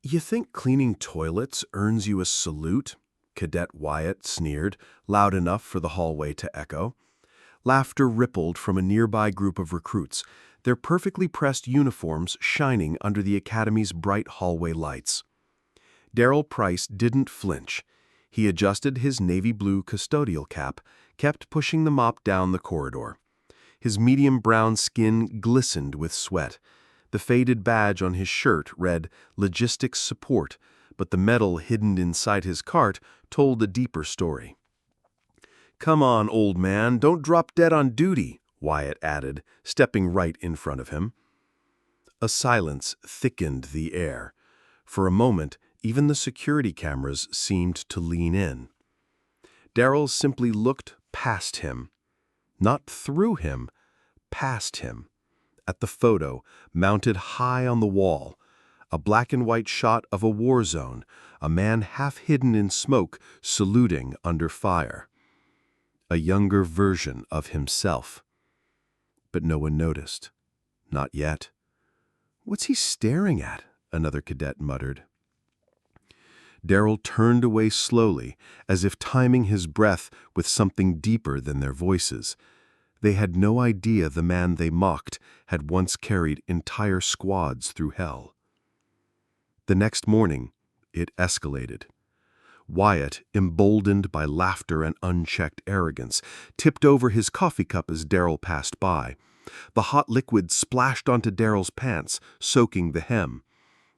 You think cleaning toilets earns you a salute? Cadet Wyatt sneered, loud enough for the hallway to echo. Laughter rippled from a nearby group of recruits, their perfectly pressed uniforms shining under the academy's bright hallway lights. Darrell Price didn't flinch. He adjusted his navy blue custodial cap, kept pushing the mop down the corridor. His medium brown skin glistened with sweat. The faded badge on his shirt read Logistics Support, but the medal hidden inside his cart told a deeper story. "Come on, old man, don't drop dead on duty," Wyatt added, stepping right in front of him. A silence thickened the air. For a moment, even the security cameras seemed to lean in. Darrell simply looked past him. Not through him, past him. At the photo, mounted high on the wall, a black and white shot of a war zone, a man half hidden in smoke, saluting under fire. A younger version of himself. But no one noticed. Not yet. "What's he staring at?" another cadet muttered. Darrell turned away slowly, as if timing his breath with something deeper than their voices. They had no idea the man they mocked had once carried entire squads through hell. The next morning, it escalated. Wyatt, emboldened by laughter and unchecked arrogance, tipped over his coffee cup as Darrell passed by. The hot liquid splashed onto Darrell's pants, soaking the hem.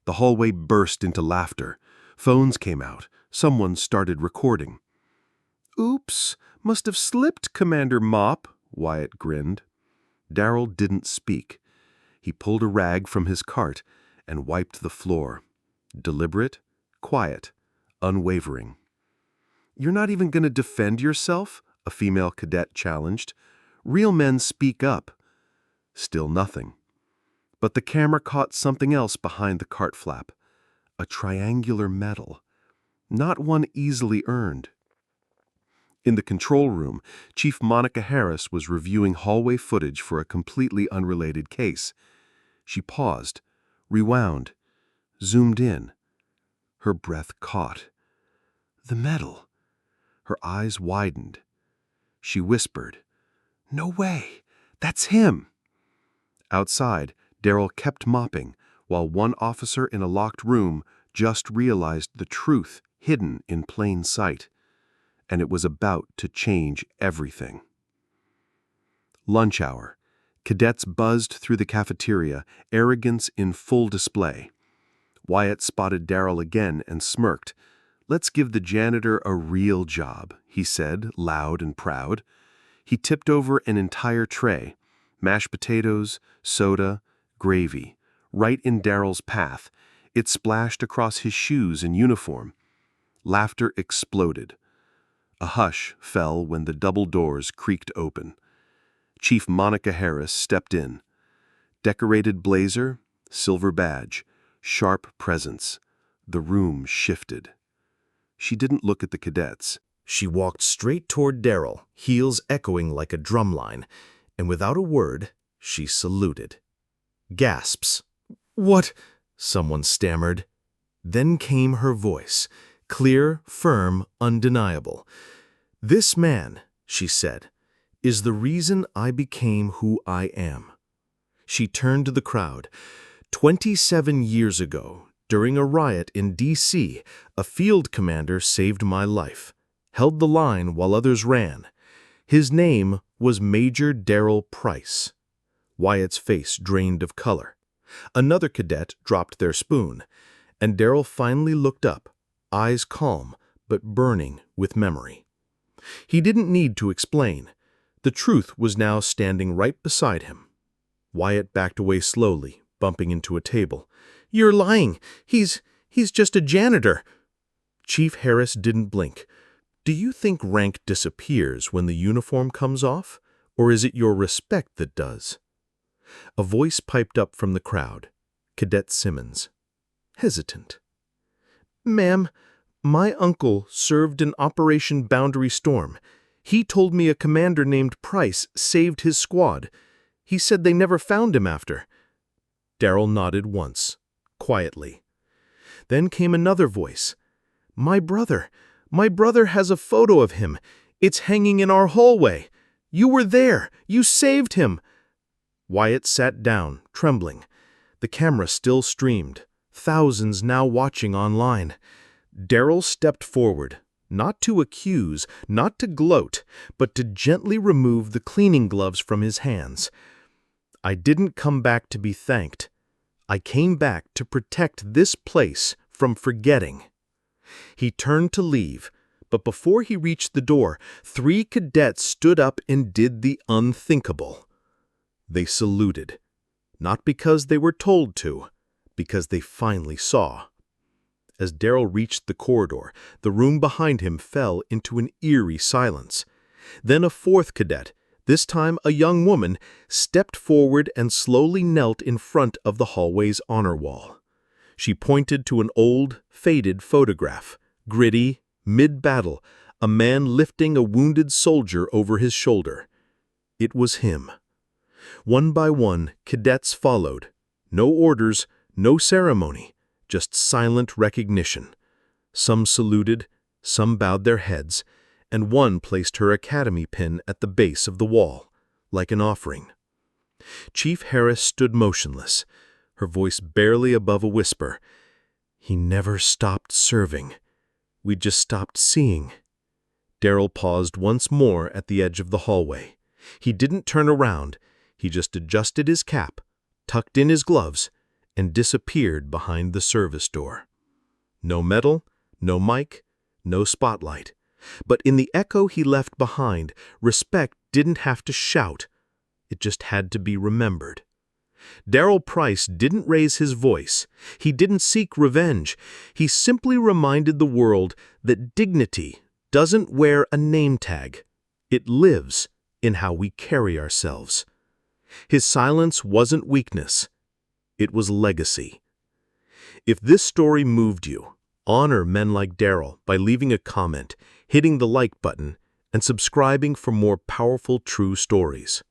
The hallway burst into laughter. Phones came out. Someone started recording. "Oops, must have slipped, Commander Mop," Wyatt grinned. Darrell didn't speak. He pulled a rag from his cart and wiped the floor. Deliberate, quiet, unwavering. "You're not even going to defend yourself?" a female cadet challenged. "Real men speak up." Still nothing. But the camera caught something else behind the cart flap. A triangular medal. Not one easily earned. In the control room, Chief Monica Harris was reviewing hallway footage for a completely unrelated case. She paused, rewound, zoomed in. Her breath caught. The medal. Her eyes widened. She whispered, "No way! That's him!" Outside, Darrell kept mopping, while one officer in a locked room just realized the truth hidden in plain sight. And it was about to change everything. Lunch hour. Cadets buzzed through the cafeteria, arrogance in full display. Wyatt spotted Darrell again and smirked. "Let's give the janitor a real job," he said, loud and proud. He tipped over an entire tray. Mashed potatoes, soda, gravy. Right in Darrell's path. It splashed across his shoes and uniform. Laughter exploded. A hush fell when the double doors creaked open. Chief Monica Harris stepped in. Decorated blazer, silver badge, sharp presence. The room shifted. She didn't look at the cadets. She walked straight toward Darrell, heels echoing like a drumline, and without a word, she saluted. Gasps. "What?" someone stammered. Then came her voice, clear, firm, undeniable. "This man," she said, "is the reason I became who I am." She turned to the crowd. 27 years ago, during a riot in D.C., a field commander saved my life, held the line while others ran. His name was Major Darrell Price. Wyatt's face drained of color. Another cadet dropped their spoon, and Darrell finally looked up, eyes calm but burning with memory. He didn't need to explain. The truth was now standing right beside him. Wyatt backed away slowly, bumping into a table. "You're lying. He's just a janitor." Chief Harris didn't blink. "Do you think rank disappears when the uniform comes off, or is it your respect that does?" A voice piped up from the crowd. Cadet Simmons. Hesitant. "Ma'am, my uncle served in Operation Boundary Storm. He told me a commander named Price saved his squad. He said they never found him after." Darrell nodded once, quietly. Then came another voice. My brother has a photo of him. It's hanging in our hallway. You were there. You saved him." Wyatt sat down, trembling. The camera still streamed, thousands now watching online. Darrell stepped forward, not to accuse, not to gloat, but to gently remove the cleaning gloves from his hands. "I didn't come back to be thanked. I came back to protect this place from forgetting." He turned to leave, but before he reached the door, 3 cadets stood up and did the unthinkable. They saluted, not because they were told to, because they finally saw. As Darrell reached the corridor, the room behind him fell into an eerie silence. Then a 4th cadet, this time a young woman, stepped forward and slowly knelt in front of the hallway's honor wall. She pointed to an old, faded photograph, gritty, mid-battle, a man lifting a wounded soldier over his shoulder. It was him. One by one, cadets followed. No orders, no ceremony, just silent recognition. Some saluted, some bowed their heads, and one placed her academy pin at the base of the wall, like an offering. Chief Harris stood motionless, her voice barely above a whisper. "He never stopped serving. We just stopped seeing." Darrell paused once more at the edge of the hallway. He didn't turn around. He just adjusted his cap, tucked in his gloves, and disappeared behind the service door. No medal, no mic, no spotlight. But in the echo he left behind, respect didn't have to shout. It just had to be remembered. Darrell Price didn't raise his voice. He didn't seek revenge. He simply reminded the world that dignity doesn't wear a name tag. It lives in how we carry ourselves. His silence wasn't weakness. It was legacy. If this story moved you, honor men like Darrell by leaving a comment, hitting the like button, and subscribing for more powerful true stories.